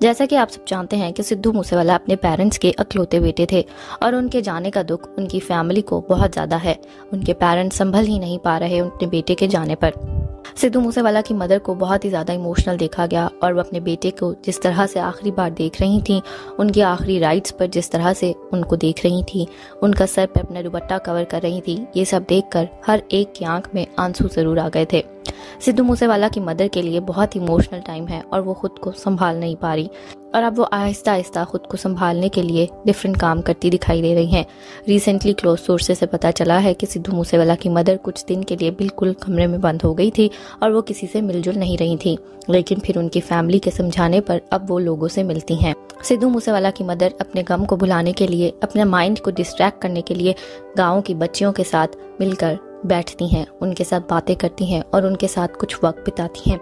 जैसा कि आप सब जानते हैं कि सिद्धू मूसेवाला अपने पेरेंट्स के अकलौते बेटे थे और उनके जाने का दुख उनकी फैमिली को बहुत ज़्यादा है। उनके पेरेंट्स संभल ही नहीं पा रहे उनके बेटे के जाने पर। सिद्धू मूसेवाला की मदर को बहुत ही ज़्यादा इमोशनल देखा गया और वो अपने बेटे को जिस तरह से आखिरी बार देख रही थी, उनकी आखिरी राइट्स पर जिस तरह से उनको देख रही थी, उनका सर पे अपना दुपट्टा कवर कर रही थी, ये सब देखकर हर एक की आंख में आंसू जरूर आ गए थे। सिद्धू मूसेवाला की मदर के लिए बहुत इमोशनल टाइम है और वो खुद को संभाल नहीं पा रही और अब वो आहिस्ता आहिस्ता खुद को संभालने के लिए डिफरेंट काम करती दिखाई दे रही हैं। रिसेंटली क्लोज सोर्सेस से पता चला है कि सिद्धू मूसेवाला की मदर कुछ दिन के लिए बिल्कुल कमरे में बंद हो गई थी और वो किसी से मिलजुल नहीं रही थी, लेकिन फिर उनकी फैमिली के समझाने पर अब वो लोगों से मिलती हैं। सिद्धू मूसेवाला की मदर अपने गम को भुलाने के लिए, अपने माइंड को डिस्ट्रैक्ट करने के लिए गाँव की बच्चियों के साथ मिलकर बैठती हैं, उनके साथ बातें करती हैं और उनके साथ कुछ वक्त बिताती हैं।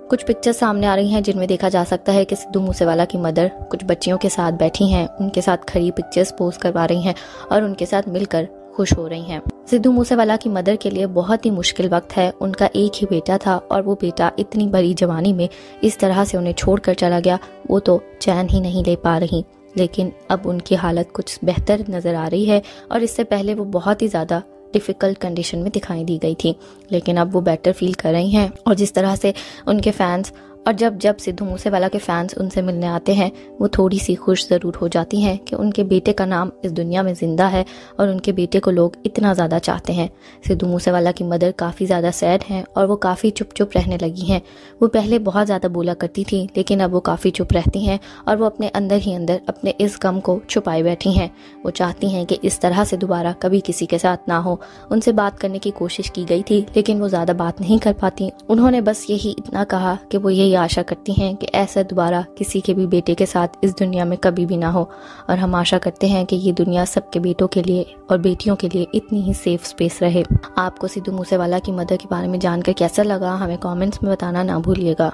कुछ पिक्चर्स सामने आ रही हैं जिनमें देखा जा सकता है कि सिद्धू मूसेवाला की मदर कुछ बच्चियों के साथ बैठी हैं, उनके साथ खड़ी पिक्चर्स पोस्ट करवा रही हैं और उनके साथ मिलकर खुश हो रही हैं। सिद्धू मूसेवाला की मदर के लिए बहुत ही मुश्किल वक्त है। उनका एक ही बेटा था और वो बेटा इतनी बड़ी जवानी में इस तरह से उन्हें छोड़कर चला गया, वो तो चैन ही नहीं ले पा रही। लेकिन अब उनकी हालत कुछ बेहतर नज़र आ रही है और इससे पहले वो बहुत ही ज़्यादा डिफ़िकल्ट कंडीशन में दिखाई दी गई थी, लेकिन अब वो बेटर फील कर रही हैं। और जिस तरह से उनके फैंस और जब सिद्धू मूसेवाला के फैंस उनसे मिलने आते हैं, वो थोड़ी सी खुश ज़रूर हो जाती हैं कि उनके बेटे का नाम इस दुनिया में ज़िंदा है और उनके बेटे को लोग इतना ज़्यादा चाहते हैं। सिद्धू मूसेवाला की मदर काफ़ी ज़्यादा सैड हैं और वो काफ़ी चुप रहने लगी हैं। वो पहले बहुत ज़्यादा बोला करती थी, लेकिन अब वो काफ़ी चुप रहती हैं और वो अपने अंदर ही अंदर अपने इस गम को छुपाए बैठी हैं। वो चाहती हैं कि इस तरह से दोबारा कभी किसी के साथ ना हो। उनसे बात करने की कोशिश की गई थी, लेकिन वो ज़्यादा बात नहीं कर पाती। उन्होंने बस यही इतना कहा कि वो यही आशा करती हैं कि ऐसा दोबारा किसी के भी बेटे के साथ इस दुनिया में कभी भी ना हो। और हम आशा करते हैं कि ये दुनिया सबके बेटों के लिए और बेटियों के लिए इतनी ही सेफ स्पेस रहे। आपको सिद्धू मूसेवाला की मदर के बारे में जानकर कैसा लगा, हमें कमेंट्स में बताना ना भूलिएगा।